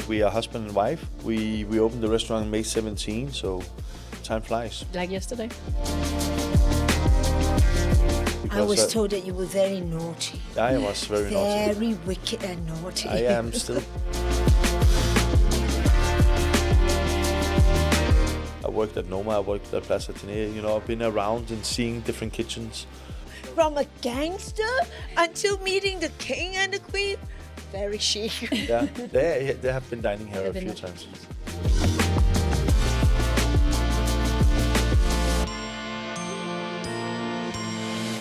We are husband and wife. We opened the restaurant May 17, so time flies. Like yesterday. I was told that you were very naughty. I was very naughty. Very wicked and naughty. I am still. I worked at Noma, I worked at Plaza Tina. I've been around and seeing different kitchens. From a gangster until meeting the king and the queen, very chic. Yeah, they have been dining here a few times.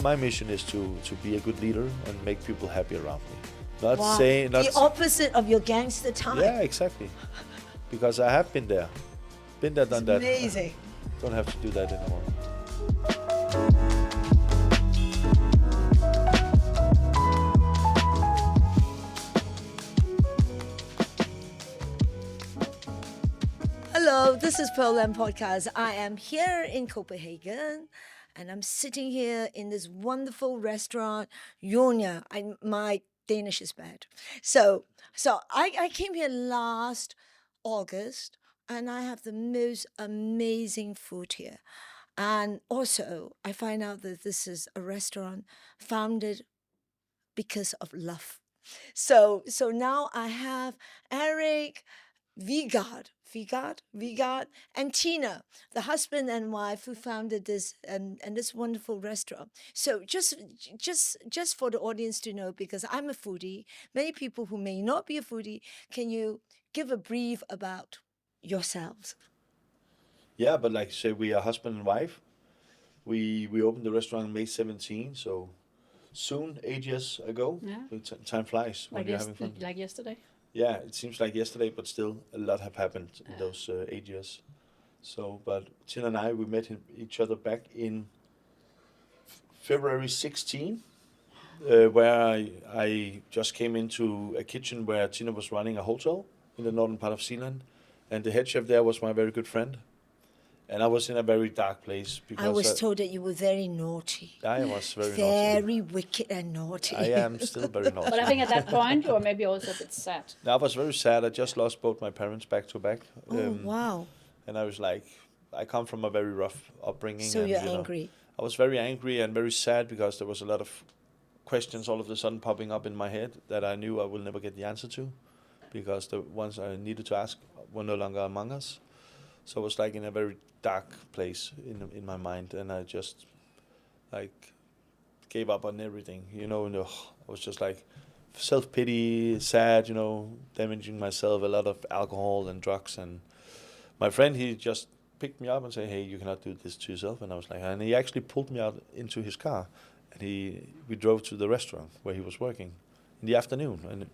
My mission is to be a good leader and make people happy around me. Not the opposite of your gangster time. Yeah, exactly. Because I have been there. Been there, done that. Amazing. Don't have to do that anymore. Hello, this is Pearl Lam podcast. I am here in Copenhagen, and I'm sitting here in this wonderful restaurant, Jordnær. My Danish is bad. So I came here last August, and I have the most amazing food here. And also, I find out that this is a restaurant founded because of love. So now I have Eric Vildgaard, and Tina, the husband and wife who founded this and this wonderful restaurant. So just for the audience to know, because I'm a foodie, many people who may not be a foodie, can you give a brief about yourselves? Yeah, but like you say, we are husband and wife. We opened the restaurant May 17, so soon, 8 years ago. Yeah. Time flies when you're having fun. Like yesterday. Yeah, it seems like yesterday, but still a lot have happened in those 8 years. So, but Tina and I, we met each other back in February 16, where I just came into a kitchen where Tina was running a hotel in the northern part of Zealand, and the head chef there was my very good friend. And I was in a very dark place because I was told that you were very naughty. I was very naughty. Very wicked and naughty. I am still very naughty. But I think at that point you were maybe also a bit sad. I was very sad. I just lost both my parents back to back. Oh, wow. And I was like, I come from a very rough upbringing. So and, you're angry. I was very angry and very sad because there was a lot of questions all of a sudden popping up in my head that I knew I will never get the answer to, because the ones I needed to ask were no longer among us. So I was like in a very dark place in my mind, and I just like gave up on everything, and I was just like self-pity, sad, damaging myself, a lot of alcohol and drugs. And my friend, he just picked me up and said, hey, you cannot do this to yourself. And I was like, and he actually pulled me out into his car, and we drove to the restaurant where he was working in the afternoon. And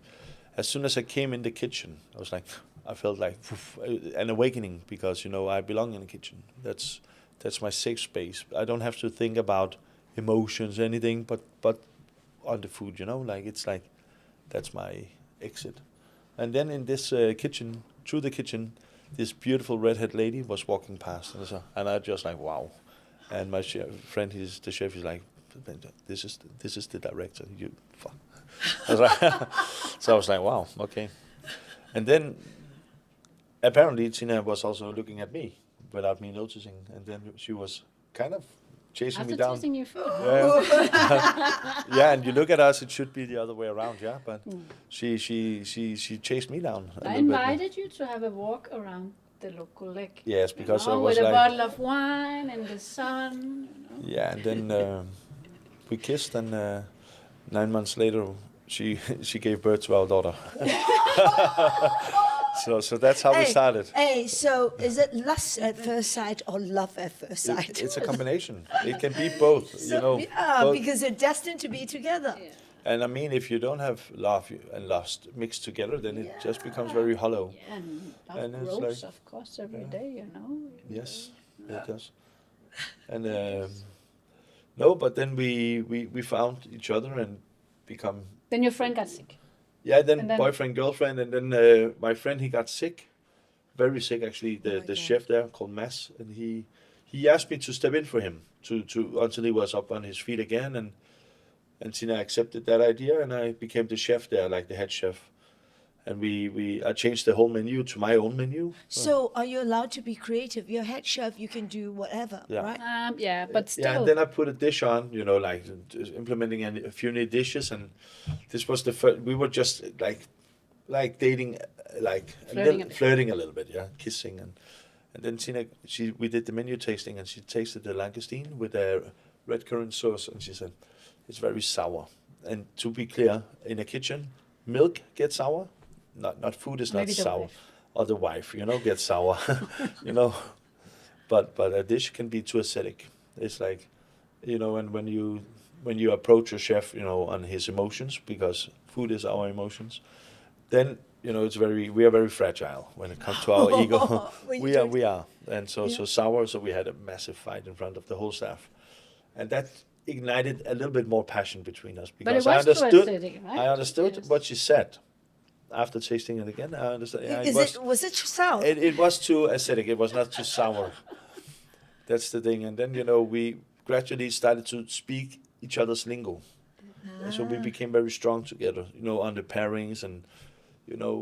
as soon as I came in the kitchen, I was like, I felt like an awakening, because I belong in the kitchen. That's my safe space. I don't have to think about emotions or anything, but on the food, like it's like that's my exit. And then in this kitchen, through the kitchen, this beautiful redhead lady was walking past, and I just like, wow. And my friend, the chef, is like, this is the director. You fuck. So I was like, wow, okay. And then apparently Tina was also looking at me without me noticing, and then she was kind of chasing me down. Tasting your food. Yeah. Yeah, and you look at us, it should be the other way around, yeah. But she chased me down. I invited you to have a walk around the local lake. Yes, because I was with like, a bottle of wine in the sun. Yeah, and then we kissed, and 9 months later, she gave birth to our daughter. So that's how we started. Hey, so is it lust at first sight or love at first sight? It's a combination. It can be both, Yeah, both. because they're destined to be together. Yeah. And I mean, if you don't have love and lust mixed together, then it just becomes very hollow. Yeah, and love grows, of course, every day, Yes, it does. And no, but then we found each other and become. Then your friend got sick. Yeah, then boyfriend, girlfriend, and then my friend, he got sick, very sick actually. The chef there called Mads, and he asked me to step in for him to until he was up on his feet again, and Tina accepted that idea, and I became the chef there, like the head chef. and I changed the whole menu to my own menu. So are you allowed to be creative? You're head chef, you can do whatever, Yeah. right? Yeah, but still. Yeah, and then I put a dish on, like implementing a few new dishes, and this was the first. We were just like dating, like flirting a little bit, yeah, kissing, and then Tina, we did the menu tasting, and she tasted the langoustine with a red currant sauce, and she said it's very sour. And to be clear, in a kitchen, milk gets sour, not food is not Maybe the sour, wife. or the wife, gets sour, But a dish can be too acidic. It's like, and when you approach a chef, on his emotions, because food is our emotions, then we are very fragile when it comes to our ego. we are, and so sour. So we had a massive fight in front of the whole staff, and that ignited a little bit more passion between us, because But it was too acidic, right? I understood what she said. After tasting it again, I understand. Yeah, Was it too sour? it was too acidic. It was not too sour. That's the thing. And then, we gradually started to speak each other's lingo. And so we became very strong together, on the pairings. And,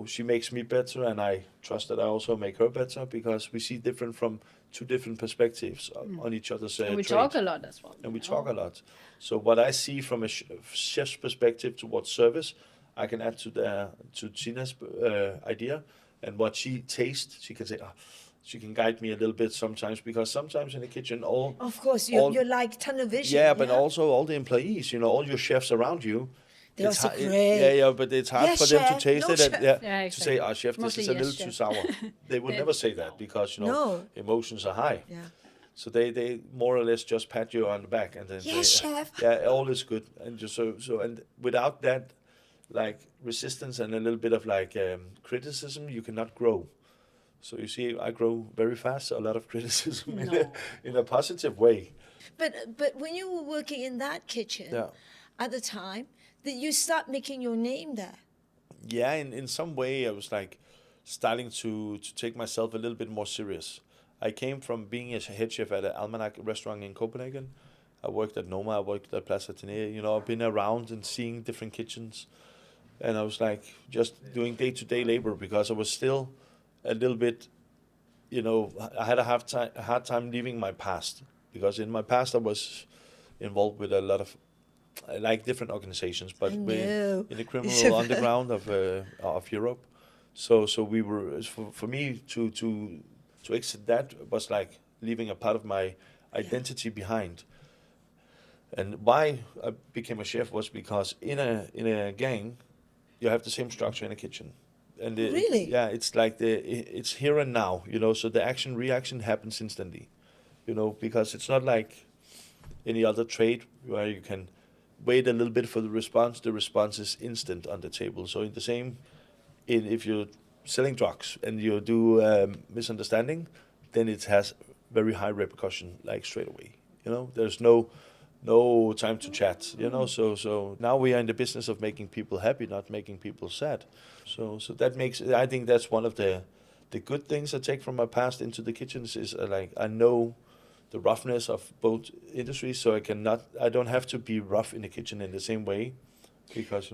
she makes me better, and I trust that I also make her better, because we see from two different perspectives on each other's And we trade. talk a lot as well. And we talk a lot. So what I see from a chef's perspective towards service, I can add to Tina's idea, and what she tastes, she can say, she can guide me a little bit sometimes, because sometimes in the kitchen, Of course, you're like tunnel vision. yeah, but also all the employees, all your chefs around you. They are so great. great. But it's hard Yes, for them to chef. taste No, it. And, chef. Yeah, to say, exactly. chef, this Mostly is a yes, little too chef. sour. They would never say that, because No. emotions are high. Yeah. So they more or less just pat you on the back and then Yes, say, chef. yeah, all is good. And just so and without that, like, resistance and a little bit of criticism, you cannot grow. So you see, I grow very fast. A lot of criticism in a positive way. But when you were working in that kitchen Yeah. at the time, did you start making your name there? Yeah, in some way, I was like starting to take myself a little bit more serious. I came from being a head chef at an Almanac restaurant in Copenhagen. I worked at Noma, I worked at Plaza Athénée. I've been around and seeing different kitchens. And I was like just doing day-to-day labor, because I was still a little bit, I had a hard time leaving my past. Because in my past, I was involved with a lot of different organizations, but in the criminal underground of Europe. So we were, for me to exit that was like leaving a part of my identity behind. And why I became a chef was because in a gang, you have the same structure in a kitchen. And Really? Yeah, it's like it's here and now, so the reaction happens instantly, because it's not like any other trade where you can wait a little bit for the response. The response is instant on the table. So if you're selling drugs and you do misunderstanding, then it has very high repercussion, like straight away. There's no time to chat. So now we are in the business of making people happy, not making people sad. So that makes, I think that's one of the good things I take from my past into the kitchens is I know the roughness of both industries, so I don't have to be rough in the kitchen in the same way, because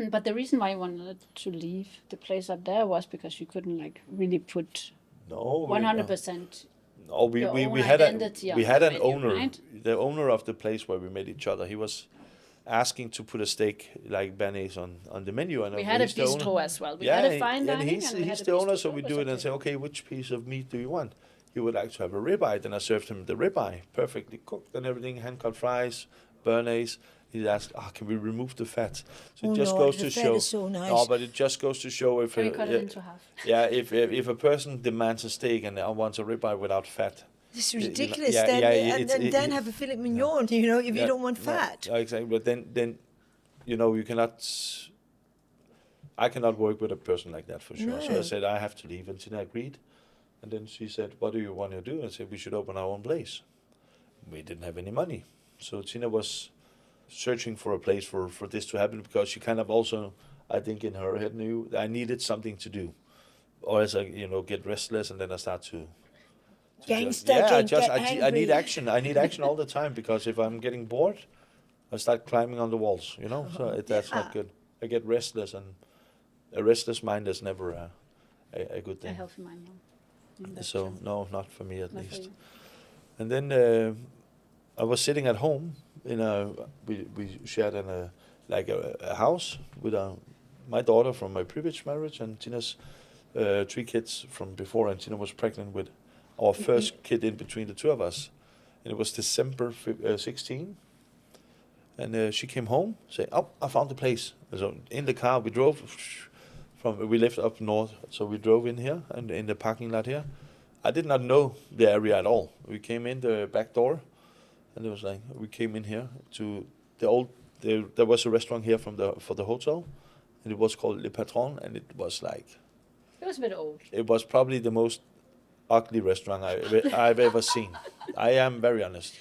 But the reason why you wanted to leave the place up there was because you couldn't really put 100%. No, we had an owner, right? the owner of the place where we met each other. He was asking to put a steak like béarnaise on the menu, and We had a bistro as well. We had a fine dining, and he's the owner, so we do it and say, okay, which piece of meat do you want? He would like to have a ribeye. Then I served him the ribeye, perfectly cooked and everything, hand-cut fries, béarnaise. He asked, can we remove the fat? So it just goes to show. Is so nice. No, but it just goes to show if Can we cut it into half? Yeah, if a person demands a steak and wants a ribeye without fat, It's ridiculous. Yeah, then have a filet mignon, if you don't want fat. Yeah, exactly. But then, you cannot. I cannot work with a person like that for sure. No. So I said I have to leave, and Tina agreed. And then she said, "What do you want to do?" I said, "We should open our own place." We didn't have any money, so Tina was searching for a place for this to happen, because she kind of also, I think, in her head knew I needed something to do, or else I get restless, and then I start to Gangster, I need action. I need action all the time, because if I'm getting bored, I start climbing on the walls. So that's not good. I get restless, and a restless mind is never a good A thing. healthy mind, no. In that So sense. no, not for me at Not for least. you. And then I was sitting at home we shared a house with my daughter from my previous marriage and Tina's 3 kids from before, and Tina was pregnant with our first kid in between the two of us. And it was December 16, and she came home saying, "Oh, I found the place." And so in the car we drove we lived up north, so we drove in here and in the parking lot here. I did not know the area at all. We came in the back door, and it was like we came in here to there was a restaurant here for the hotel, and it was called Le Patron, and it was like It was a bit old. it was probably the most ugly restaurant I've ever seen. I am very honest.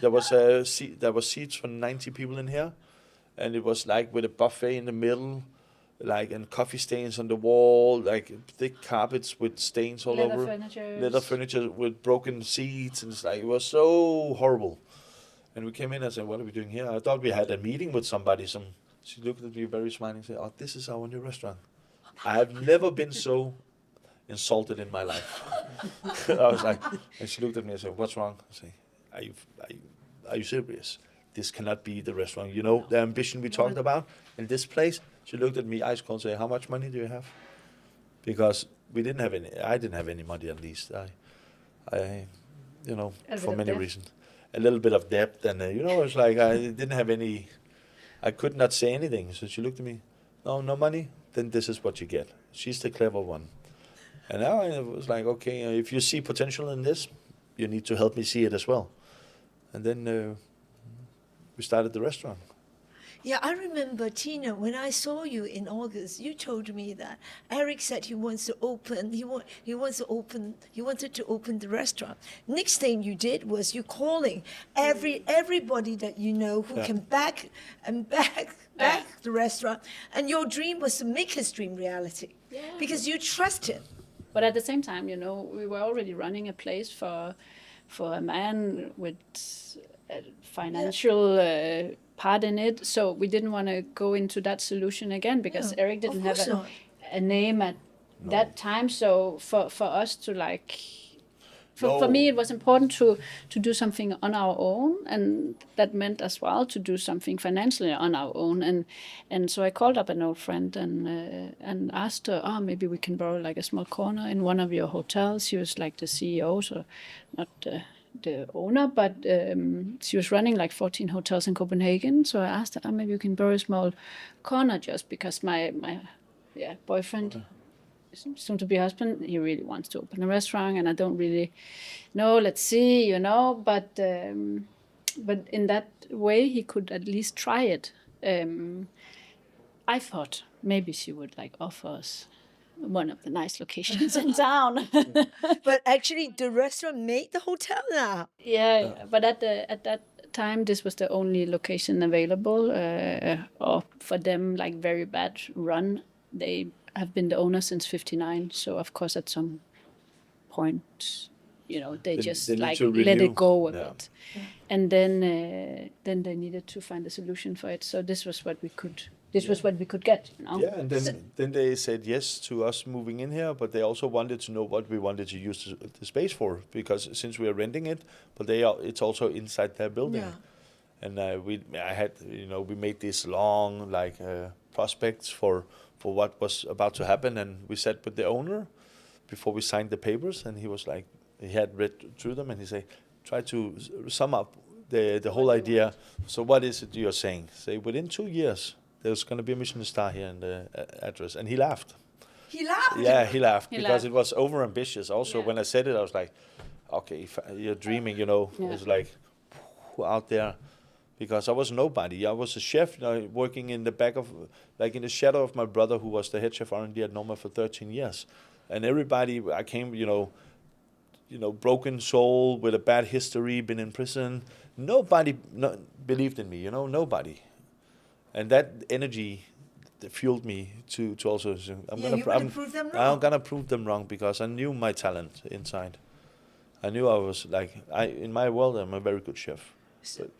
There was seats for 90 people in here, and it was like with a buffet in the middle, like and coffee stains on the wall, like thick carpets with stains all over. Leather furniture with broken seats, and it's like it was so horrible. And we came in and said, "What are we doing here?" I thought we had a meeting with somebody. She looked at me very smiling and said, "Oh, this is our new restaurant." I have never been so insulted in my life. I was like, and she looked at me and said, "What's wrong?" I say, "Are you serious? This cannot be the restaurant. You know the ambition we talked about in this place." She looked at me, ice cold, and said, "How much money do you have?" Because we didn't have any. I didn't have any money, at least. I for many reasons. A little bit of debt, and it was like I didn't have any. I could not say anything. So she looked at me. No money. Then this is what you get. She's the clever one. And now I was like, okay, if you see potential in this, you need to help me see it as well. And then we started the restaurant. Yeah, I remember, Tina, when I saw you in August, you told me that Eric said he wanted to open the restaurant. Next thing you did was you calling everybody that you know who can back the restaurant, and your dream was to make his dream reality because you trust him. But at the same time, we were already running a place for a man with a financial part in it, so we didn't want to go into that solution again because Eric didn't have a name at that time. So for us to for me, it was important to do something on our own, and that meant as well to do something financially on our own. And so I called up an old friend and asked her, maybe we can borrow like a small corner in one of your hotels. She was like the CEO, so not the owner, but she was running like 14 hotels in Copenhagen. So I asked her, maybe you can borrow a small corner, just because my boyfriend, soon to be husband, he really wants to open a restaurant, and I don't really know. Let's see, but in that way he could at least try it. I thought maybe she would offer us one of the nice locations in town. But actually, the restaurant made the hotel now. Yeah, but at that time, this was the only location available, or for them, very bad run. They have been the owner since '59, so of course at some point, they just let it go a bit, and then they needed to find a solution for it. So this was what we could. This was what we could get. Yeah, and then they said yes to us moving in here, but they also wanted to know what we wanted to use the space for, because since we are renting it, but it's also inside their building. Yeah. And we made these long prospects for what was about to happen, and we sat with the owner before we signed the papers, and he was like, he had read through them, and he said, try to sum up the whole idea. So what is it you're saying? Say within 2 years there's going to be a Michelin-starred here in the address, and he laughed. He laughed. Yeah, he laughed because it was over ambitious. Also, when I said it, I was like, okay, you're dreaming, It's like out there. Because I was nobody. I was a chef, working in the back of, in the shadow of my brother, who was the head chef R&D at Noma for 13 years. And everybody, I came, broken soul with a bad history, been in prison. Nobody believed in me, nobody. And that energy fueled me to also say, I'm gonna prove them wrong, because I knew my talent inside. I knew I was in my world, I'm a very good chef.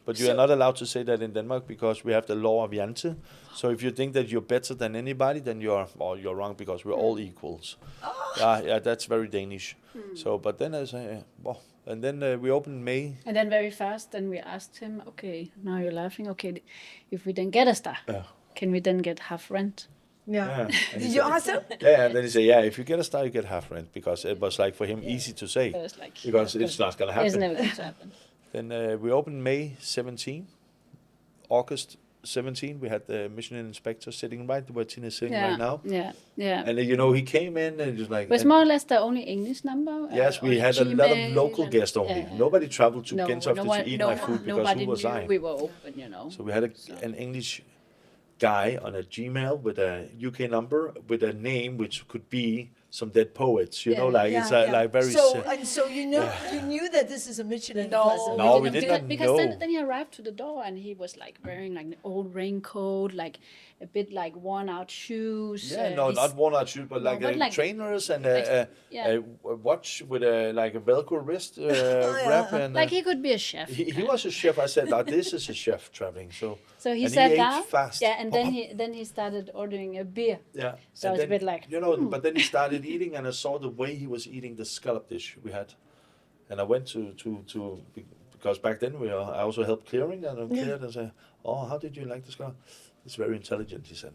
But you are not allowed to say that in Denmark because we have the law of Jante. So if you think that you're better than anybody, then you're wrong because we're all equals. Yeah, that's very Danish. So, but then I say, well, and then we opened in May. And then very fast, then we asked him, okay, now you're laughing. Okay, if we then get a star, can we then get half rent? Yeah. And Did you ask him? Yeah, and then he said, yeah, if you get a star, you get half rent because it was like for him easy to say It was like, because it's not going to happen. It's never going to happen. Then we opened May 17, August 17. We had the Michelin inspector sitting right where Tina is sitting right now. Yeah. And he came in and just like. It was more or less the only English number. Yes, we had a lot of local guests only. Yeah. Nobody traveled to Gentofte to eat my food because nobody who was knew I? we were open, So we had an English guy on a Gmail with a UK number with a name which could be some dead poets, it's like very. So you knew that this is a Michelin person. No, we did not because know. then he arrived to the door and he was like wearing like an old raincoat, like a bit like worn out shoes. Yeah, not worn out shoes, but like trainers and a watch with a Velcro wrist wrap. And like he could be a chef. He was a chef. I said, this is a chef traveling. So he sat ate down. fast. Yeah, and then he started ordering a beer. Yeah. So it's a bit like but then he started eating, and I saw the way he was eating the scallop dish we had, and I went to because back then I also helped clearing, and I cleared and said, oh, how did you like the scallop? It's very intelligent, he said,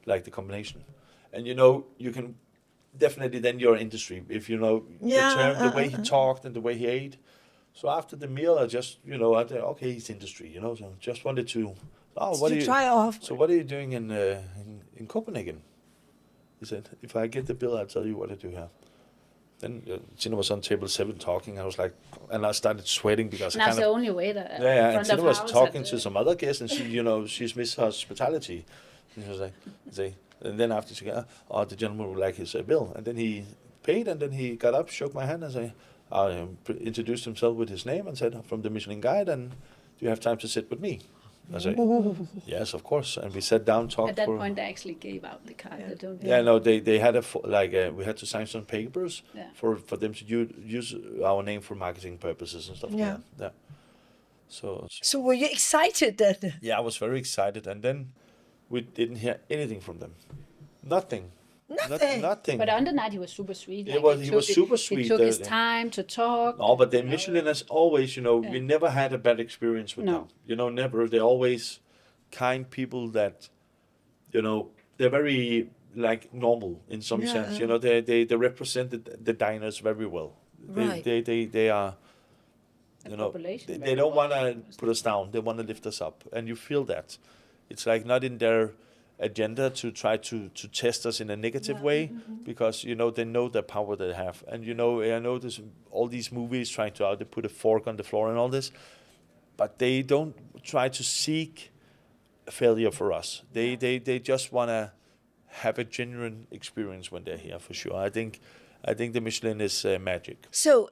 like the combination, and you can definitely then your industry if the term, the way he talked and the way he ate. So after the meal, I just I thought, okay, he's industry, so just wanted to. Oh, what are you try off? So what are you doing in Copenhagen? He said, if I get the bill, I'll tell you what I do here. Then Tina was on table 7 talking. I was like, and I started sweating because and I was the only waiter. And Tina was talking to some other guests, and she, she's missed hospitality. And she was like, and then after she got, the gentleman would like his bill, and then he paid, and then he got up, shook my hand, and introduced himself with his name, and said, from the Michelin Guide, and do you have time to sit with me? I said, yes, of course. And we sat down, talked. At that point, they actually gave out the card. They had we had to sign some papers for them to use our name for marketing purposes and stuff like that. Yeah. So were you excited then? Yeah, I was very excited, and then we didn't hear anything from them. Nothing. Nothing. But on the night, he was super sweet. He was super sweet. He took his time to talk. No, but the Michelin has always, we never had a bad experience with them. Never. They're always kind people that, they're very normal in some sense. They represent the diners very well. Right. They are. They don't want to put us down. They want to lift us up, and you feel that. It's like not in their agenda to try to test us in a negative way, because they know the power they have, and I know this all these movies trying to they put a fork on the floor and all this, but they don't try to seek failure for us. They just want to have a genuine experience when they're here, for sure. I think the Michelin is magic. So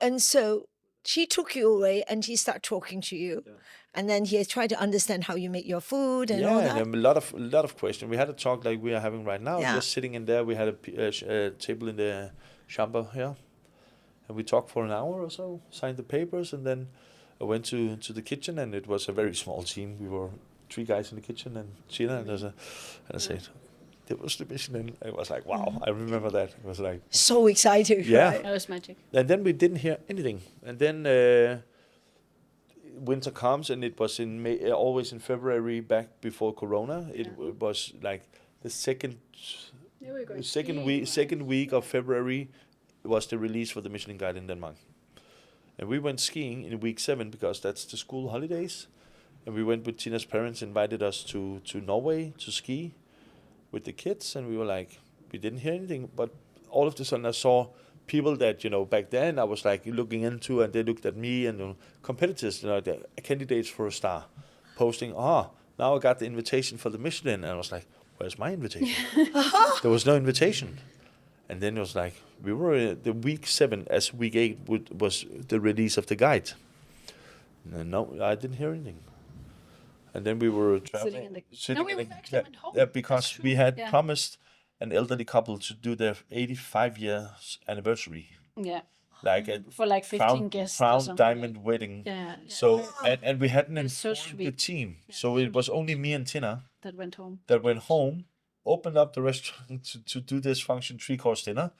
she took you away and she started talking to you. Yeah. And then he tried to understand how you make your food and all that. Yeah, and a lot of questions. We had a talk like we are having right now, just sitting in there. We had a table in the chamber here, and we talked for an hour or so, signed the papers, and then I went to the kitchen, and it was a very small team. We were 3 guys in the kitchen, and Tina, and I said, that was the Michelin. It was like, wow, I remember that. It was like... So exciting. Yeah. Right? That was magic. And then we didn't hear anything. And then... winter comes, and it was in May, always in February, back before Corona. It was like the second week of February was the release for the Michelin Guide in Denmark. And we went skiing in week 7 because that's the school holidays. And we went with Tina's parents, invited us to Norway to ski with the kids. And we were like, we didn't hear anything. But all of a sudden I saw people that, back then I was like looking into, and they looked at me, and competitors, the candidates for a star, posting, now I got the invitation for the Michelin. And I was like, where's my invitation? There was no invitation. And then it was like, we were the week 7 as week 8 was the release of the guide. And no, I didn't hear anything. And then we were traveling. Because we had promised an elderly couple to do their 85 years anniversary. Yeah. like a For like 15 guests or crown something. diamond wedding. Yeah. So and we hadn't It's so informed the sweet. team, so it was only me and Tina That went home. that went home, opened up the restaurant to do this function 3-course dinner,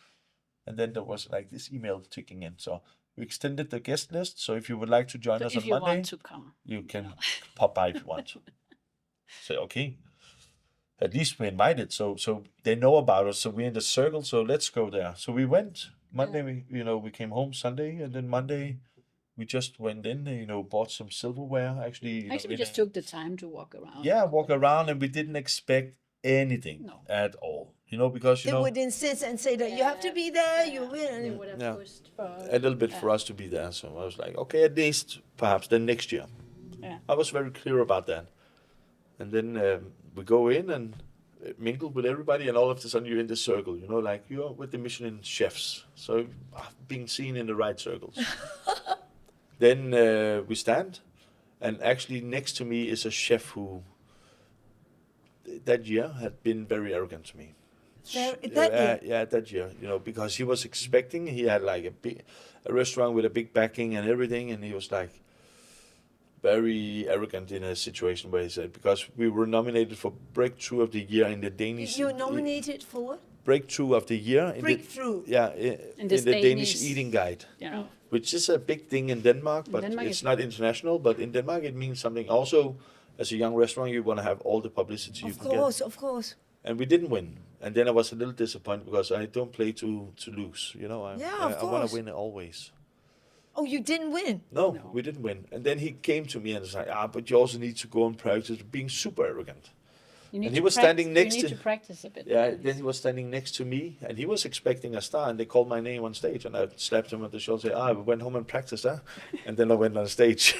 and then there was like this email ticking in. So we extended the guest list. So if you would like to join us If on you Monday, want to come. you can pop by if you want to. Say okay. At least we invited, so they know about us. So we're in the circle. So let's go there. So we went Monday. We came home Sunday, and then Monday we just went in. Bought some silverware. Actually, Actually, we just took the time to walk around. Yeah, walk around, and we didn't expect anything at all. Because They would insist and say that you have to be there. You will. They would have pushed for a little bit for us to be there. So I was like, okay, at least perhaps then next year. Yeah. I was very clear about that. And then we go in and mingle with everybody, and all of a sudden you're in the circle, like you're with the Michelin chefs. So being seen in the right circles. Then we stand, and actually next to me is a chef who that year had been very arrogant to me. That year, because he was expecting, he had like a restaurant with a big backing and everything, and he was like very arrogant in a situation where he said, because we were nominated for Breakthrough of the Year in the Danish. You were nominated for what? Breakthrough of the Year. Breakthrough. In the Danish Eating Guide. Which is a big thing in Denmark, but it's not international. But in Denmark, it means something. Also, as a young restaurant, you want to have all the publicity you can get. Of course. And we didn't win. And then I was a little disappointed because I don't play to lose. I want to win always. Oh, you didn't win? No, we didn't win. And then he came to me and was like, but you also need to go and practice being super arrogant. You need and he was standing next to practice a bit. Yeah, then he was standing next to me, and he was expecting a star, and they called my name on stage, and I slapped him on the shoulder and said, we went home and practiced, and then I went on stage.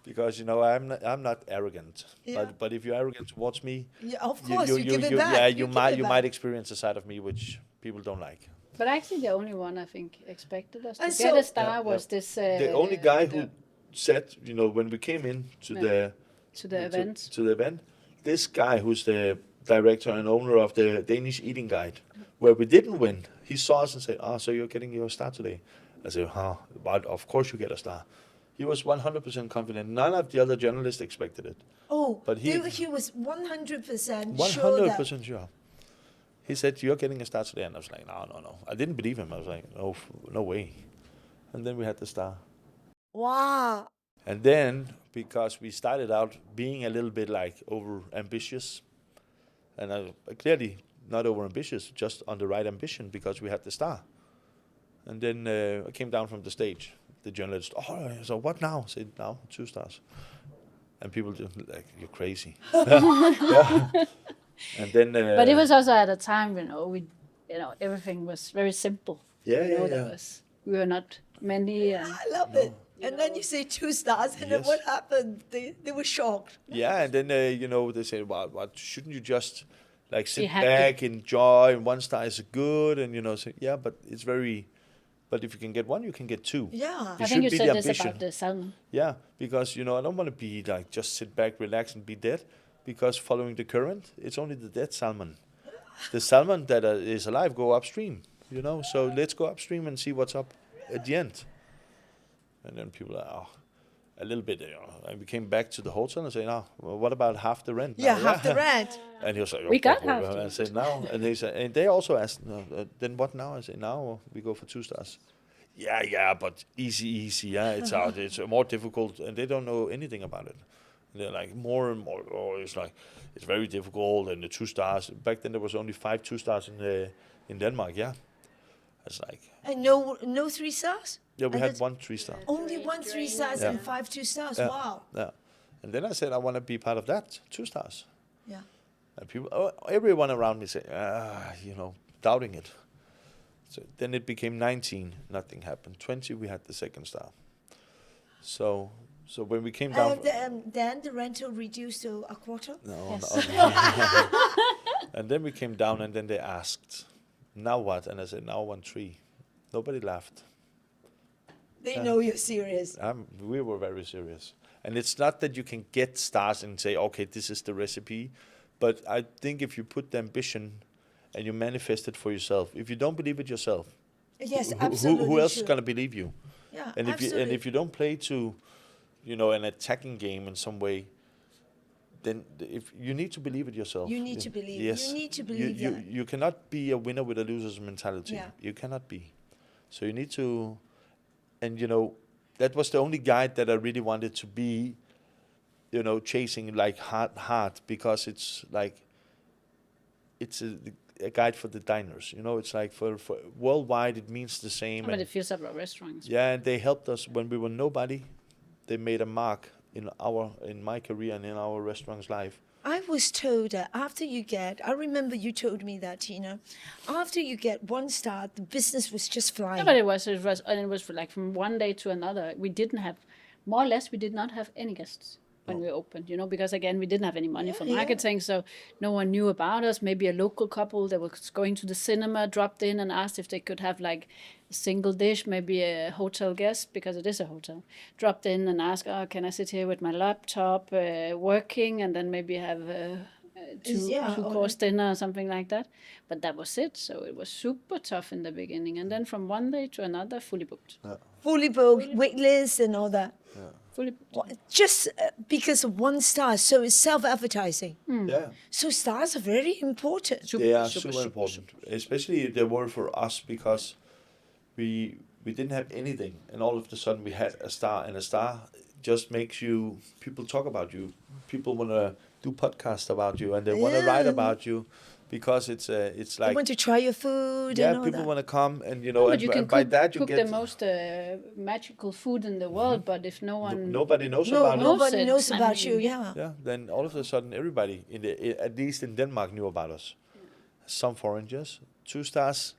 Because, I'm not arrogant. Yeah. But if you're arrogant towards me, of course, you give it back. Yeah, you might experience a side of me which people don't like. But actually, the only one I think expected us to get a star was this. The only guy who said, when we came in to the event, this guy who's the director and owner of the Danish Eating Guide, where we didn't win, he saw us and said, so you're getting your star today. I said, but of course you get a star. He was 100% confident. None of the other journalists expected it. Oh, but he was 100% sure. 100% sure. He said, you're getting a star today. And I was like, no. I didn't believe him. I was like, no way. And then we had the star. Wow. And then, because we started out being a little bit like over-ambitious, and clearly not over-ambitious, just on the right ambition, because we had the star. And then I came down from the stage. The journalist, so what now? I said, now, 2 stars. And people just like, you're crazy. Yeah. And then, but it was also at a time, everything was very simple. Yeah. We were not many. I love it. And then you say 2 stars, and then what happened? They were shocked. Yeah, and then they say, well, shouldn't you just like sit back, enjoy, and 1 star is good, and say, yeah, but it's very. But if you can get 1, you can get 2. Yeah. I think you said this about the salmon. Yeah, because, I don't want to be like, just sit back, relax, and be dead. Because following the current, it's only the dead salmon. The salmon that is alive go upstream, So let's go upstream and see what's up at the end. And then people are a little bit, and we came back to the hotel and said, what about half the rent? Yeah, half the rent. And he was like, we got half. I said, now. And they said, and they also asked, then what now? I said, now we go for 2 stars. Yeah, but easy, yeah, it's out. It's more difficult, and they don't know anything about it. And they're like, more and more, it's very difficult, and the 2 stars. Back then there was only 5 2 stars in Denmark, yeah. It's like... And no 3 stars? Yeah, we had 1 3 star. Only 1 3 stars and 5 2 stars. Yeah. Wow. Yeah. And then I said, I want to be part of that, 2 stars. Yeah. And people, everyone around me said, doubting it. So then it became 19, nothing happened. 20, we had the 2nd star. So when we came down... then the rental reduced to a quarter? No, yes. no. And then we came down, and then they asked, now what? And I said, now 1 3. Nobody laughed. They know you're serious. We were very serious. And it's not that you can get stars and say, okay, this is the recipe. But I think if you put the ambition and you manifest it for yourself, if you don't believe it yourself, Yes, who absolutely else is true. going to believe you? Yeah, And absolutely. if you don't play to, an attacking game in some way, then if you need to believe it yourself. You need to believe. Yes. You need to You, believe you that. you cannot be a winner with a loser's mentality. Yeah. You cannot be. So you need to, and that was the only guide that I really wanted to be, chasing like hard because it's like it's a guide for the diners. It's like for worldwide it means the same. But And it feels about restaurants. yeah, and they helped us when we were nobody. They made a mark in my career and in our restaurant's life. I was told that I remember you told me that, Tina, after you get 1 star, the business was just Yeah, flying. but it was like from one day to another. We didn't have, more or less, we did not have any guests when we opened, because again, we didn't have any money for Yeah. marketing, so no one knew about us. Maybe a local couple that was going to the cinema dropped in and asked if they could have like a single dish, maybe a hotel guest, because it is a hotel, dropped in and asked, oh, can I sit here with my laptop working and then maybe have two-course dinner or something like that. But that was it. So it was super tough in the beginning. And then from one day to another, fully booked. Fully booked, wait lists and all that. Fully booked. Just because of 1 star, so it's self-advertising. Yeah. So stars are very important. They are super important, especially they were for us because we didn't have anything, and all of a sudden we had a star, and a star just makes people talk about you. People want to do podcasts about you, and they want to write about you because it's They like want to try your food yeah, and all people that. want to come, and But you can and by that you cook get the most magical food in the world, but if no one nobody knows about it. Nobody knows I about mean, you, yeah. Yeah, then all of a sudden everybody at least in Denmark knew about us. Some foreigners, 2 stars,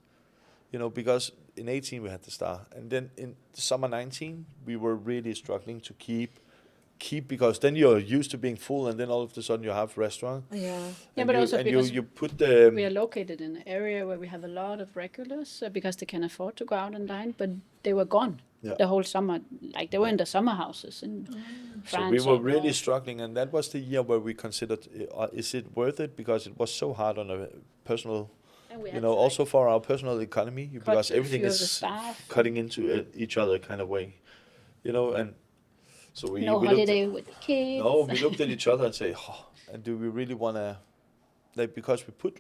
because in 18 we had the star, and then in the summer 19 we were really struggling to keep because then you're used to being full, and then all of a sudden you have restaurant. Yeah. Yeah, And but you, also and because you put the we are located in an area where we have a lot of regulars because they can afford to go out and dine, but they were gone the whole summer. Like they were in the summer houses in so France. we were really struggling, and that was the year where we considered is it worth it, because it was so hard on a personal. And we had Also for our personal economy, because a everything few of the is staff. cutting into each other kind of way, and so we no we holiday looked with the kids. no, we looked at each other and say, and do we really want to, because we put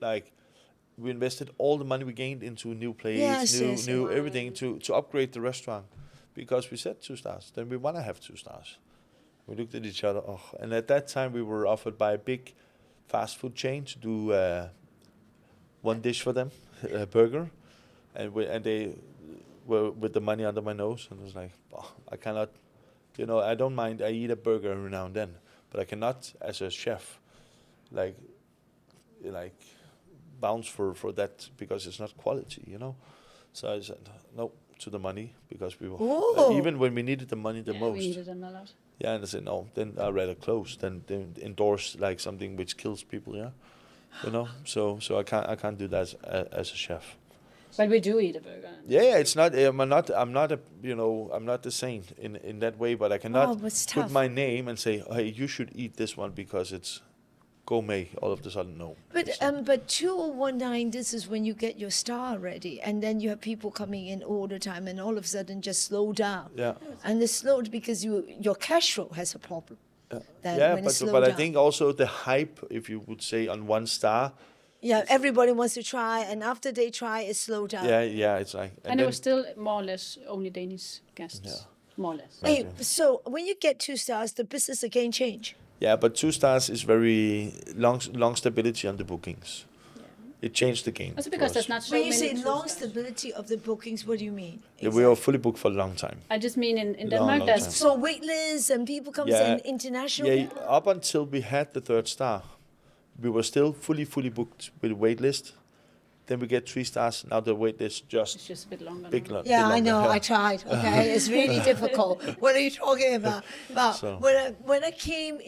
we invested all the money we gained into new plates, new everything to upgrade the restaurant, because we said 2 stars, then we want to have 2 stars. We looked at each other, and at that time we were offered by a big fast food chain to do 1 dish for them, a burger, and they were with the money under my nose, and it was like, I cannot, I don't mind, I eat a burger every now and then, but I cannot as a chef, like bounce for that, because it's not quality, So I said no to the money, because we were even when we needed the money the most. We needed them a lot. Yeah, and I said no. Then I rather close than endorse like something which kills people. Yeah, So I can't do that as a chef. But we do eat a burger. Yeah, it's not. I'm not a. I'm not the saint in that way. But I cannot it's put tough. my name and say, hey, you should eat this one because it's gourmet. All of a sudden, no. But 2019, this is when you get your star ready, and then you have people coming in all the time, and all of a sudden just slow down. Yeah. And it's slowed because your cash flow has a problem. Then Yeah, when it's slowed but I down. think also the hype, if you would say, on 1 star. Yeah, everybody wants to try, and after they try, it slow down. Yeah, it's like. And it was still more or less only Danish guests. Yeah. More or less. Hey, so when you get 2 stars, the business again change. Yeah, but 2 stars is very long stability on the bookings. It changed the game. Also because for us. there's not so When you many. say long stability of the bookings, what do you mean? Yeah, we were fully booked for a long time. I just mean in Long Denmark there's time. So wait lists and people come Yeah. in international. Yeah, up until we had the 3rd star, we were still fully booked with a wait list. Then we get 3 stars. Now the wait list it's just a bit longer. big now. bit Yeah, I longer. know. Yeah. I tried. Okay, it's really difficult. What are you talking about? So- When I came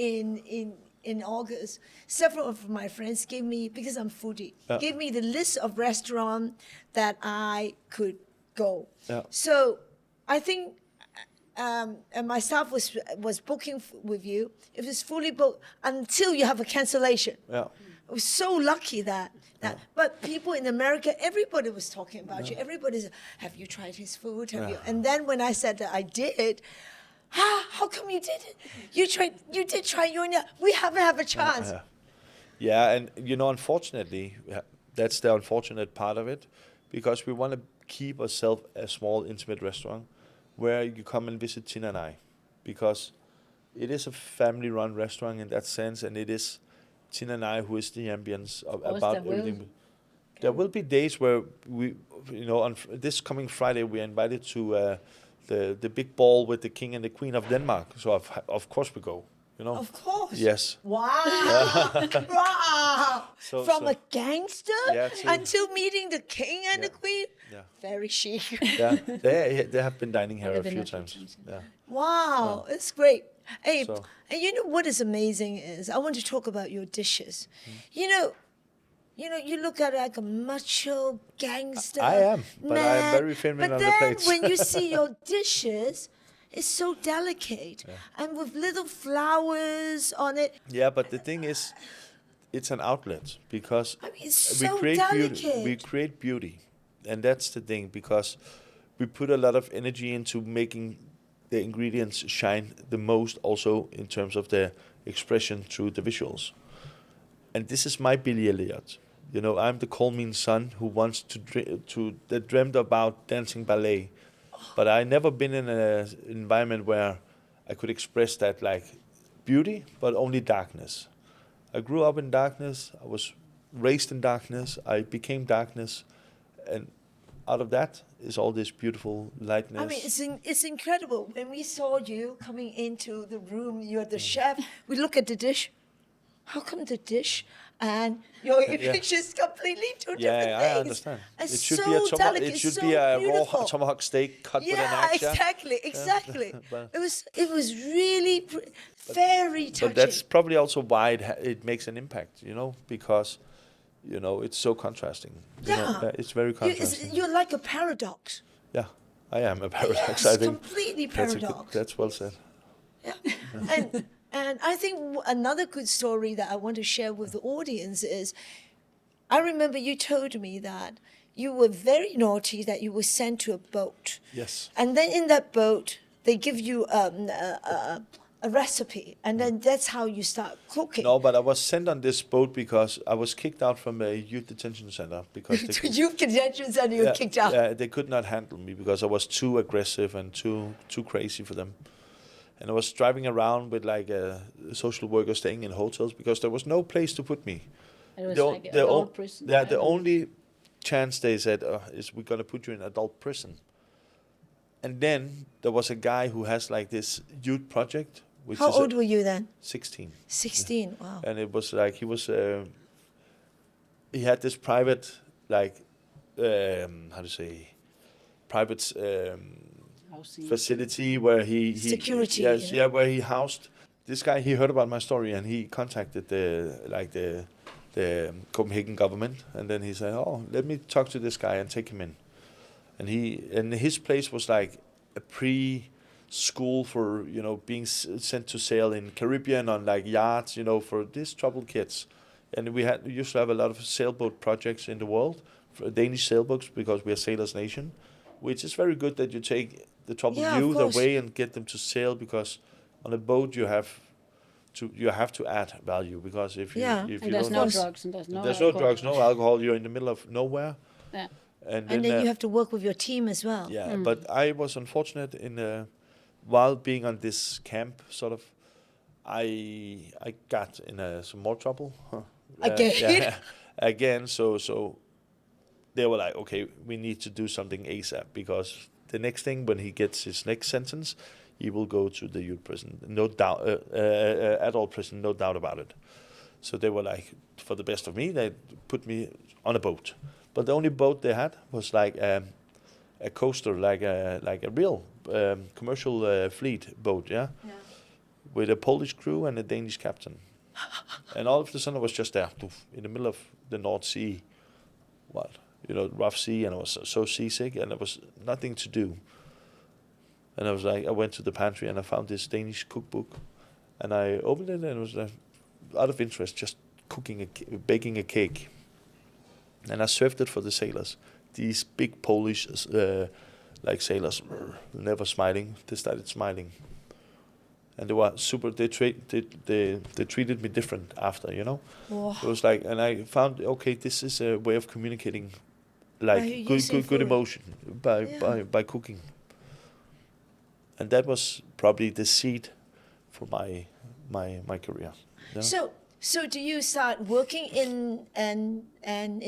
in August, several of my friends gave me, because I'm foodie, gave me the list of restaurants that I could go. Yeah. So I think, and my staff was booking with you. It was fully booked until you have a cancellation. Yeah. I was so lucky that But people in America, everybody was talking about you. Everybody's, have you tried his food? Have you? And then when I said that I did, how come you didn't? You did try Jordnær. We haven't have a chance. Yeah, and unfortunately, that's the unfortunate part of it, because we want to keep ourselves a small, intimate restaurant where you come and visit Tina and I, because it is a family-run restaurant in that sense, and it is Tina and I who is the ambience about everything. There will be days where we, on this coming Friday, we are invited to the big ball with the king and the queen of Denmark. So of course we go. Of course. Yes. Wow. Wow. From a gangster until meeting the king and the queen. Yeah. Very chic. Yeah. They have been dining here a few times. Yeah. Wow. It's great. Hey, and you know what is amazing is I want to talk about your dishes. You look at it like a macho gangster. I am, but I am very feminine on the plates. But then when you see your dishes, it's so delicate and with little flowers on it. Yeah, but the thing is, it's an outlet, because it's so delicate. We create beauty, and that's the thing, because we put a lot of energy into making the ingredients shine the most, also in terms of their expression through the visuals. And this is my Billy Elliot. I'm the Colmean son who wants that dreamed about dancing ballet, but I never been in an environment where I could express that like beauty, but only darkness. I grew up in darkness. I was raised in darkness. I became darkness, and out of that is all this beautiful lightness. I mean, it's incredible. When we saw you coming into the room, you're the chef. We look at the dish. How come the dish and your image is completely two different things? I understand. It's it should so be a delicate. It should so be a beautiful. raw tomahawk steak cut with an axe. Exactly. It was really very touching. But that's probably also why it makes an impact, because it's so contrasting. It's very contrasting. You're like a paradox. Yeah, I am a paradox. Yes, I think completely paradox. That's well said. Yeah. And I think another good story that I want to share with the audience is, I remember you told me that you were very naughty, that you were sent to a boat. Yes. And then in that boat, they give you a recipe, and then that's how you start cooking. No, but I was sent on this boat because I was kicked out from a youth detention center because youth detention center, you were kicked out. Yeah, they could not handle me because I was too aggressive and too crazy for them. And I was driving around with like a social worker, staying in hotels because there was no place to put me. It was like adult prison. Yeah, the only chance they said is we're gonna put you in adult prison. And then there was a guy who has like this youth project. How old were you then? 16. 16, wow. And it was like he had this private private facility where he security. Where he housed this guy. He heard about my story and he contacted the Copenhagen government, and then he said, "Oh, let me talk to this guy and take him in." And his place was like a pre-school for being sent to sail in Caribbean on like yachts, for these troubled kids. And we used to have a lot of sailboat projects in the world, for Danish sailboats, because we're a sailors' nation, which is very good that you take the troubled youth away and get them to sail, because on a boat you have to add value, because if you there's don't no drugs and there's no alcohol, you're in the middle of nowhere. Yeah. And then you have to work with your team as well. Yeah, but I was unfortunate in while being on this camp, sort of, I got in some more trouble. Again? Again. So they were like, okay, we need to do something ASAP, because the next thing, when he gets his next sentence, he will go to the youth prison, no doubt, adult prison, no doubt about it. So they were like, for the best of me, they put me on a boat. But the only boat they had was like a coaster, like a real commercial fleet boat, with a Polish crew and a Danish captain. And all of a sudden I was just there, in the middle of the North Sea, rough sea, and I was so seasick, and there was nothing to do. And I was like, I went to the pantry and I found this Danish cookbook, and I opened it, and it was out of interest, just baking a cake. And I served it for the sailors. These big Polish like sailors, never smiling. They started smiling, and they were super. They treated me different after, you know. Wow. It was like, and I found, okay, this is a way of communicating, like good food. emotion by cooking. And that was probably the seed for my career. Yeah. So do you start working in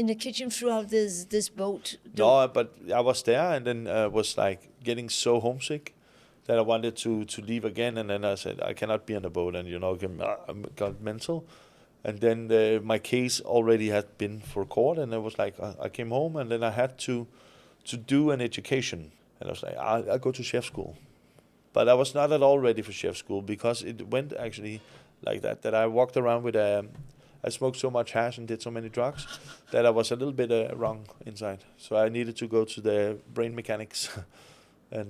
the kitchen throughout this boat? No, but I was there, and then was like getting so homesick that I wanted to leave again. And then I said, I cannot be on the boat, and I got mental. And then my case already had been for court, and I was like, I came home, and then I had to do an education. And I was like, I'll go to chef school. But I was not at all ready for chef school, because it went actually like that I walked around with I smoked so much hash and did so many drugs that I was a little bit wrong inside. So I needed to go to the brain mechanics, and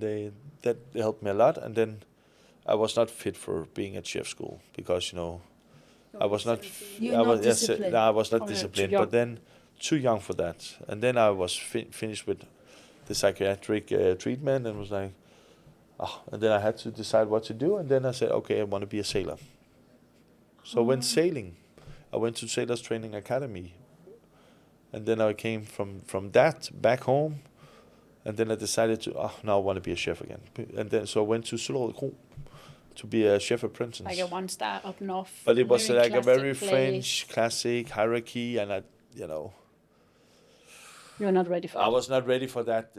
that helped me a lot. And then I was not fit for being at chef school, because I was not. You're not disciplined. I was not Oh, disciplined, too young. but then too young for that. And then I was finished with the psychiatric treatment, and was like, and then I had to decide what to do. And then I said, okay, I want to be a sailor. So I went sailing. I went to Sailors Training Academy, and then I came from that back home, and then I decided to now I want to be a chef again. And then so I went to Søllerød Kro to be a chef apprentice. Like a 1-star up north. But it was like a very classic place. French classic hierarchy, and You're not ready for I it. was not ready for that.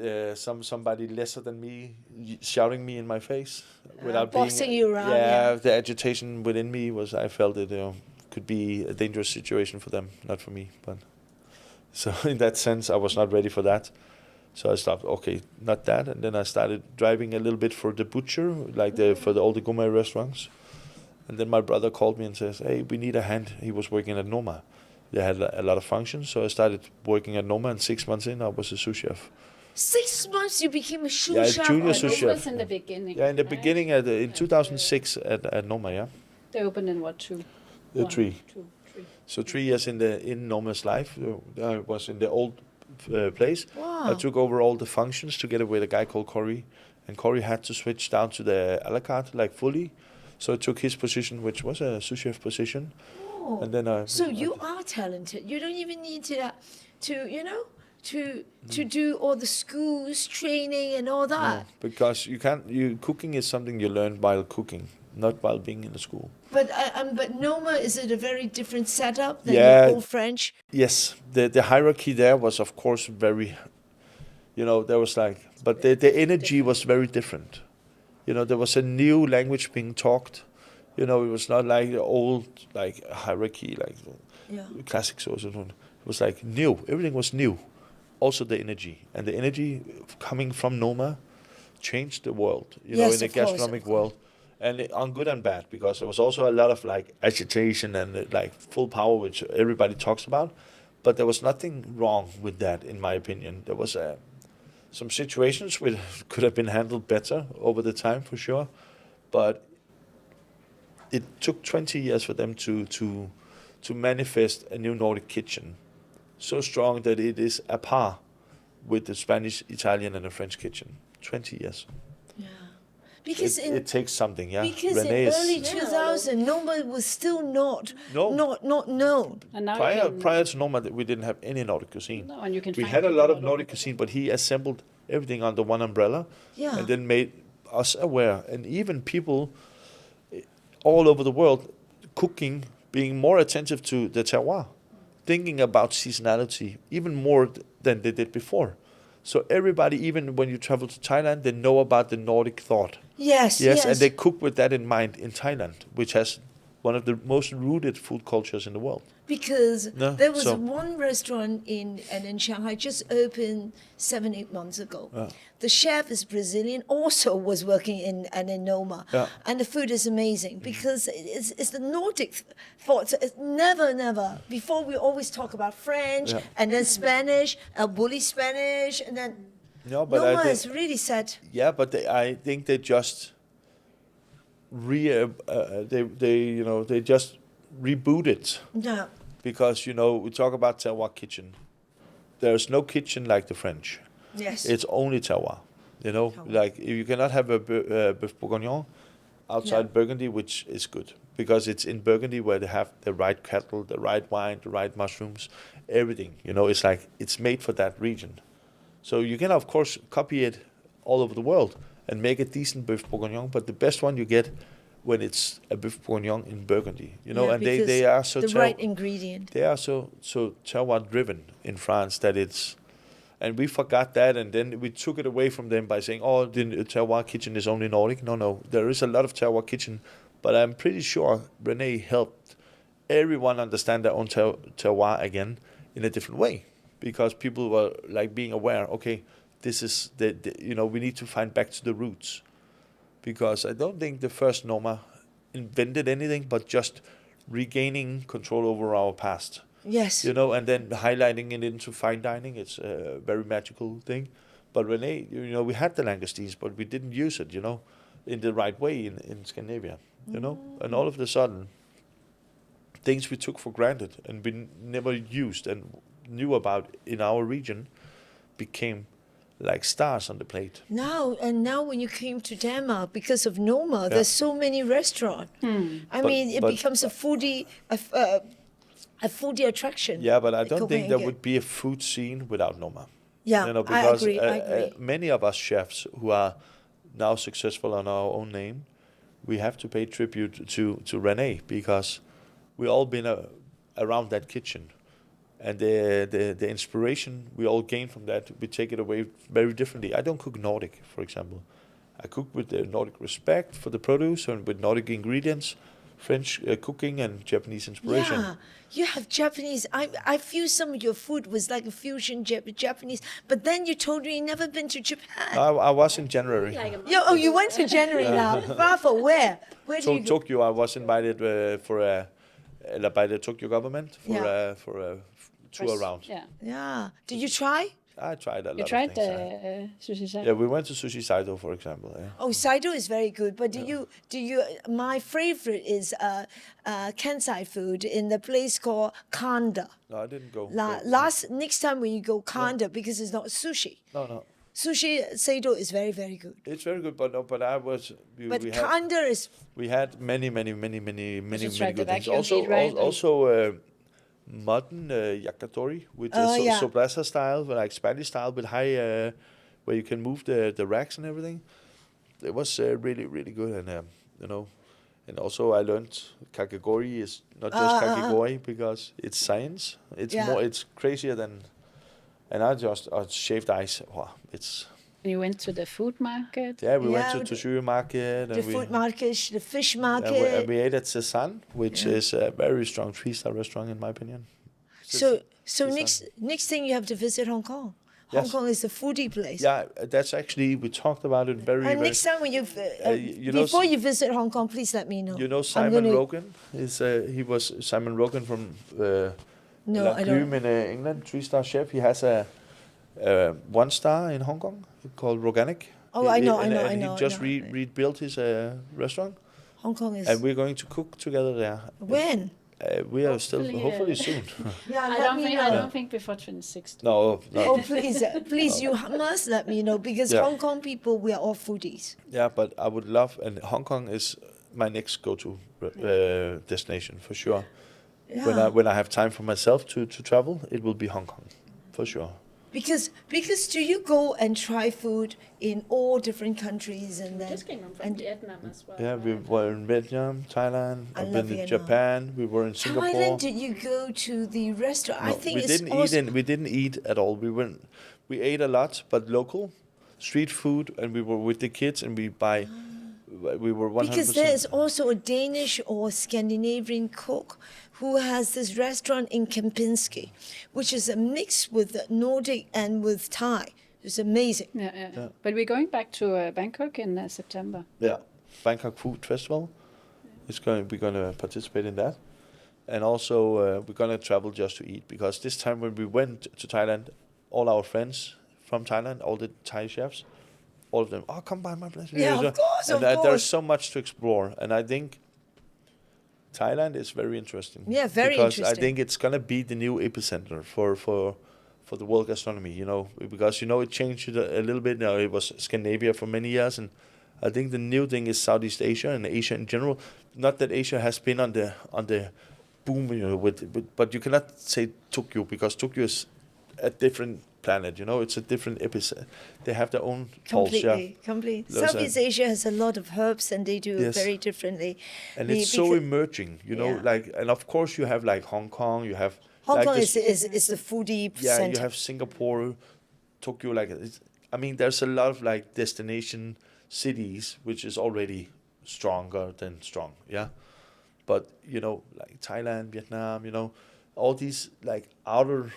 Somebody lesser than me shouting me in my face without bossing you around. Yeah, the agitation within me was. I felt it could be a dangerous situation for them, not for me. But so in that sense, I was not ready for that. So I stopped. Okay, not that, and then I started driving a little bit for the butcher, like for all the gourmet restaurants. And then my brother called me and says, "Hey, we need a hand." He was working at Noma. They had a lot of functions, so I started working at Noma, and 6 months in, I was a sous chef. 6 months you became a sous Yeah, chef. junior But sous this chef. was in the beginning. Yeah, in the right? beginning, in 2006 at Noma, yeah. They opened in what, 2? 3. 2, 3. So 3 years in Noma's life. I was in the old place. Wow. I took over all the functions together with a guy called Corey, and Corey had to switch down to the a la carte, like fully. So I took his position, which was a sous chef position. Oh. And then So you are talented. You don't even need to do all the schools, training, and all that. because you can't. Cooking is something you learn while cooking, not while being in the school. But Noma, is it a very different setup than Yeah. your old French? Yes, the hierarchy there was, of course, very. There was like, but the energy was very different. There was a new language being talked. It was not like the old hierarchy, like the classic sauce. It was like new. Everything was new. Also the energy, and the energy coming from Noma changed the world. In Yes, the of course, gastronomic of course. world, and on good and bad, because there was also a lot of agitation and full power, which everybody talks about. But there was nothing wrong with that, in my opinion. There was some situations which could have been handled better over the time, for sure, but it took 20 years for them to manifest a new Nordic kitchen, so strong that it is a par with the Spanish, Italian, and the French kitchen. 20 years. Yeah. Because It takes something, yeah. because Renee in is- early 2000, Noma was still not known. And now you can, prior to Noma, we didn't have any Nordic cuisine. no, and you can We find had a people lot of all Nordic over. cuisine, but he assembled everything under one umbrella, Yeah. and then made us aware, and even people all over the world cooking, being more attentive to the terroir, thinking about seasonality even more than they did before. So everybody, even when you travel to Thailand, they know about the Nordic thought. Yes. And they cook with that in mind in Thailand, which has one of the most rooted food cultures in the world. Because No, there was so- one restaurant in Shanghai just opened 7-8 months ago. Yeah. The chef is Brazilian, also was working in Noma, Yeah. and the food is amazing because it's the Nordic thought. So it's never. Before we always talk about French Yeah. and then Spanish, bully Spanish, and then No, but Noma I has think, really said, yeah, but I think they just they just rebooted, no, because we talk about terroir kitchen, there's no kitchen like the French. Yes. It's only terroir. You know, like if you cannot have a bœuf bourguignon outside Burgundy, which is good because it's in Burgundy where they have the right cattle, the right wine, the right mushrooms, everything. You know, it's like it's made for that region. So you can of course copy it all over the world and make a decent bœuf bourguignon, but the best one you get when it's a bœuf bourguignon in Burgundy. You know, and they are so the right ingredient. They are so terroir driven in France that it's. And we forgot that, and then we took it away from them by saying, "Oh, the terroir kitchen is only Nordic." No, there is a lot of terroir kitchen, but I'm pretty sure René helped everyone understand their own terroir again in a different way, because people were like being aware. Okay, this is we need to find back to the roots, because I don't think the first Noma invented anything, but just regaining control over our past. Yes. You know, and then highlighting it into fine dining, it's a very magical thing. But René, we had the langoustines, but we didn't use it, in the right way in Scandinavia, And all of a sudden, things we took for granted and we never used and knew about in our region became like stars on the plate. Now when you came to Denmark, because of Noma, there's so many restaurants. I mean, it becomes a foodie attraction. Yeah, but I don't think there would be a food scene without Noma. Yeah, because I agree. Many of us chefs who are now successful on our own name, we have to pay tribute to René, because we all been around that kitchen, and the inspiration we all gain from that, we take it away very differently. I don't cook Nordic, for example. I cook with the Nordic respect for the produce and with Nordic ingredients, French cooking and Japanese inspiration. Yeah, you have Japanese. I feel some of your food was like a fusion Japanese, but then you told me you never been to Japan. I was in January. You went to January now. Rafa, where? Where did you go? Tokyo. I was invited by the Tokyo government for a tour around. Yeah. Did you try? I tried a lot. You tried the sushi side? Yeah, we went to Sushi Saido, for example. Yeah. Oh, Saido is very good. But do you? My favorite is Kansai food in the place called Kanda. No, I didn't go. Next time when you go Kanda, because it's not sushi. No. Sushi Saido is very, very good. It's very good, but I was. Kanda is. We had many good things. Also, mutton yakitori, which is sobrasa style, like Spanish style, with high, where you can move the racks and everything. It was really, really good, and and also I learned kakegori is not just kakegori, because it's science. It's more. It's crazier than. And I just shaved ice. Wow, it's. You went to the food market? Yeah, we went to Toshio market. The food market, the fish market. And we ate at Cézanne, which is a very strong 3-star restaurant, in my opinion. So next thing you have to visit Hong Kong. Hong Kong is a foodie place. Yeah, that's actually, we talked about it very. And next time when before you visit Hong Kong, please let me know. You know Simon Rogan? He was Simon Rogan from I don't. in England, 3-star chef. He has a 1-star in Hong Kong called Roganic. Oh, I know. He just rebuilt his restaurant. Hong Kong is. And we're going to cook together there. When? We are hopefully soon. I don't think before 2016. No. Oh, please, you must let me know, because Hong Kong people, we are all foodies. Yeah, but I would love, and Hong Kong is my next go-to destination for sure. Yeah. When I have time for myself to travel, it will be Hong Kong, for sure. Because do you go and try food in all different countries and then? Just came from Vietnam as well. Yeah, we were in Vietnam, Thailand. I've been in Japan. We were in Singapore. Thailand, did you go to the restaurant? No, I think we didn't eat at all. We ate a lot, but local street food, and we were with the kids, and we were 100%. Because there is also a Danish or Scandinavian cook who has this restaurant in Kempinski, which is a mix with Nordic and with Thai. It's amazing. Yeah. But we're going back to Bangkok in September. Yeah, Bangkok Food Festival. We're going to participate in that. And also we're going to travel just to eat, because this time when we went to Thailand, all our friends from Thailand, all the Thai chefs, all of them, come by my place. Yeah, of course. There's so much to explore, and I think Thailand is very interesting. Yeah, very interesting. Because I think it's gonna be the new epicenter for for the world gastronomy, because it changed a little bit. It was Scandinavia for many years, and I think the new thing is Southeast Asia and Asia in general. Not that Asia has been on the boom, but you cannot say Tokyo, because Tokyo is a different planet. It's a different episode. They have their own pulse. Completely. Southeast Asia has a lot of herbs, and they do it very differently. And it's so emerging, and of course you have like Hong Kong. You have Hong Kong is the foodie center. You have Singapore, Tokyo. There's a lot of like destination cities which is already stronger than strong. Yeah, but like Thailand, Vietnam. All these like outer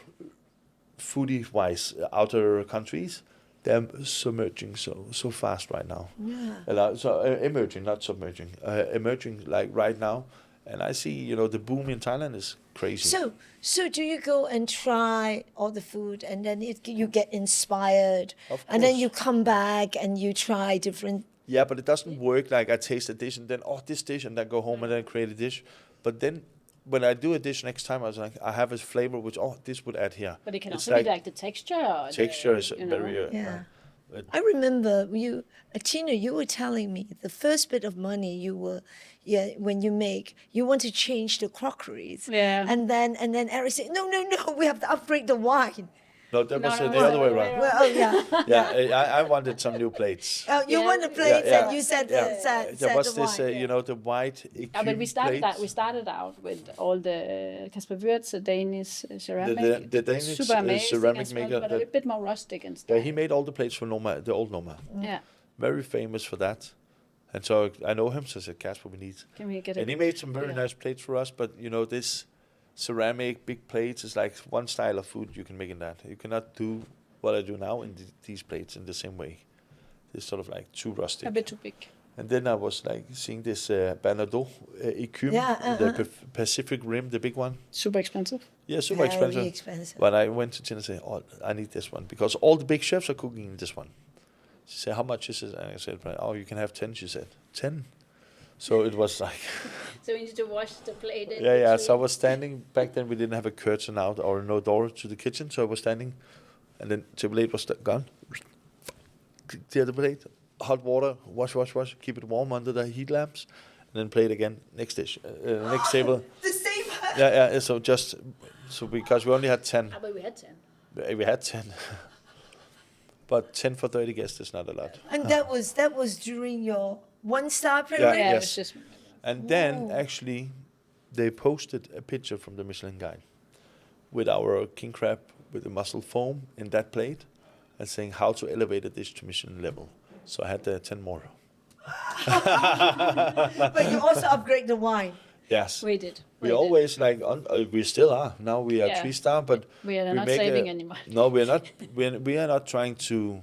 foodie-wise outer countries, they're submerging so fast right now. Yeah. Emerging, not submerging. Emerging like right now, and I see the boom in Thailand is crazy. So do you go and try all the food, and then you get inspired, and then you come back and you try different? Yeah, but it doesn't work like I taste a dish and then this dish, and then go home and then create a dish. But then when I do a dish next time, I was like, I have a flavor which this would add here. But it can also be like the texture. Texture is very. I remember Tina, you were telling me the first bit of money when you want to change the crockeries. Yeah. And then Eric said, no, we have to upgrade the wine. No, that was the other way around. Well, I wanted some new plates. You want the plates, and you said there was the this, wine. the white. But we started plates. We started out with all the Kasper Wirtz Danish ceramic. The Danish super amazing ceramic maker. but a bit more rustic and stuff. Yeah, he made all the plates for Noma, the old Noma. Yeah. Very famous for that. And so I know him, so I said, Kasper, we need. Can we get it? And he made some very nice plates for us, but this ceramic big plates is like one style of food you can make in that. You cannot do what I do now in these plates in the same way. It's sort of like too rustic. A bit too big. And then I was like seeing this Bernardo Ecume, the Pacific Rim, the big one. Super expensive. Yeah, super expensive. But I went to Tina and said, I need this one, because all the big chefs are cooking in this one. She said, how much is it? And I said, you can have 10. She said, 10? So it was like... So we need to wash the plate. Yeah. So I was standing, back then we didn't have a curtain out or no door to the kitchen, so I was standing, and then the plate was gone. Clear the plate, hot water, wash, keep it warm under the heat lamps, and then play it again. Next dish, next table. The same. Yeah. So because we only had 10. But we had 10. We had 10. But 10 for 30 guests is not a lot. And that was during your 1-star period? Yeah, yes. it was just... And then actually they posted a picture from the Michelin guide with our king crab with the mussel foam in that plate and saying how to elevate a dish to Michelin level. So I had 10 more. But you also upgrade the wine. Yes. We did. We always we still are. Now we are 3-star, but we are not saving any money. No, we are not. We are not trying to.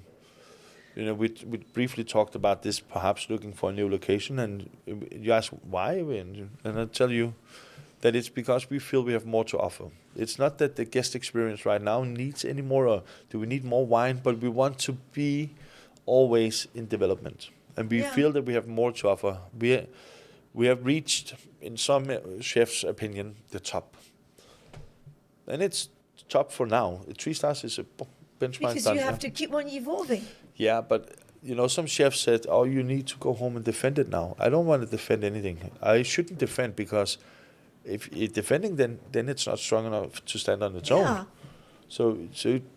We briefly talked about this, perhaps looking for a new location, and you ask why, and I tell you that it's because we feel we have more to offer. It's not that the guest experience right now needs any more, or do we need more wine, but we want to be always in development, and we feel that we have more to offer. We have reached, in some chefs' opinion, the top, and it's top for now. 3 stars is a benchmark. Because you have to keep on evolving. Yeah, but some chefs said, you need to go home and defend it now. I don't want to defend anything. I shouldn't defend, because if you're defending, then it's not strong enough to stand on its own. So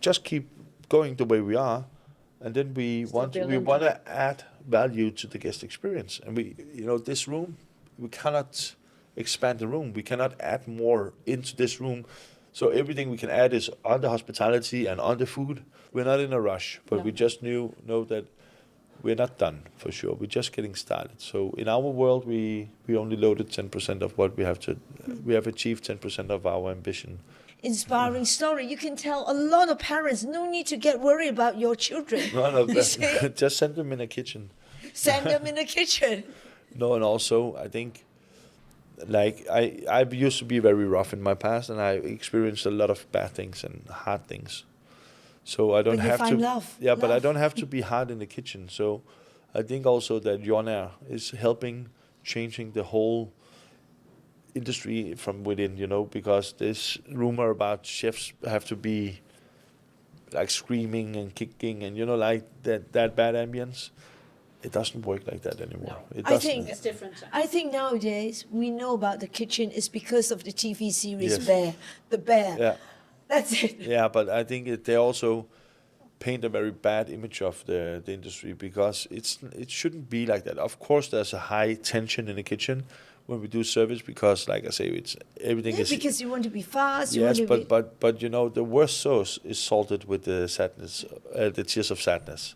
just keep going the way we are, and then we want to add value to the guest experience. And this room, we cannot expand the room. We cannot add more into this room. So everything we can add is on the hospitality and on the food. We're not in a rush, but we just know that we're not done for sure. We're just getting started. So in our world, we only loaded 10% of what we have to. We have achieved 10% of our ambition. Inspiring story. You can tell a lot of parents, no need to get worried about your children. No, just send them in a kitchen. Send them in a kitchen. No, and also I think, like I used to be very rough in my past, and I experienced a lot of bad things and hard things. So I don't have to. Love. But I don't have to be hard in the kitchen. So I think also that Jordnær is helping changing the whole industry from within. Because this rumor about chefs have to be like screaming and kicking and like that bad ambience. It doesn't work like that anymore. It I doesn't. think It's different. I think nowadays we know about the kitchen is because of the TV series Yes. Bear, the Bear. Yeah, That's it. yeah, but I think they also paint a very bad image of the industry because it shouldn't be like that. Of course, there's a high tension in the kitchen when we do service because, like I say, it's everything Yeah, is. because you want to be fast. You Yes, want to be, but the worst sauce is salted with the sadness, the tears of sadness,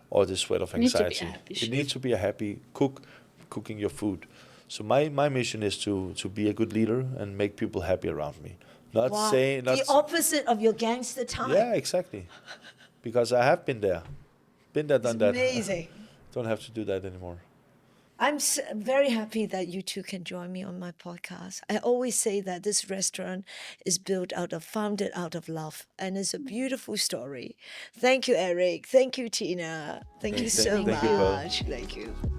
or the sweat of Need to be anxiety. happy. It needs to be a happy cooking your food. So my mission is to be a good leader and make people happy around me. Not wow, saying not. the opposite of your gangster time. Yeah, exactly. Because I have been there, done that. Amazing. Don't have to do that anymore. I'm very happy that you two can join me on my podcast. I always say that this restaurant is founded out of love, and it's a beautiful story. Thank you, Eric. Thank you, Tina. Thank you so thank you, Pearl. much. Thank you.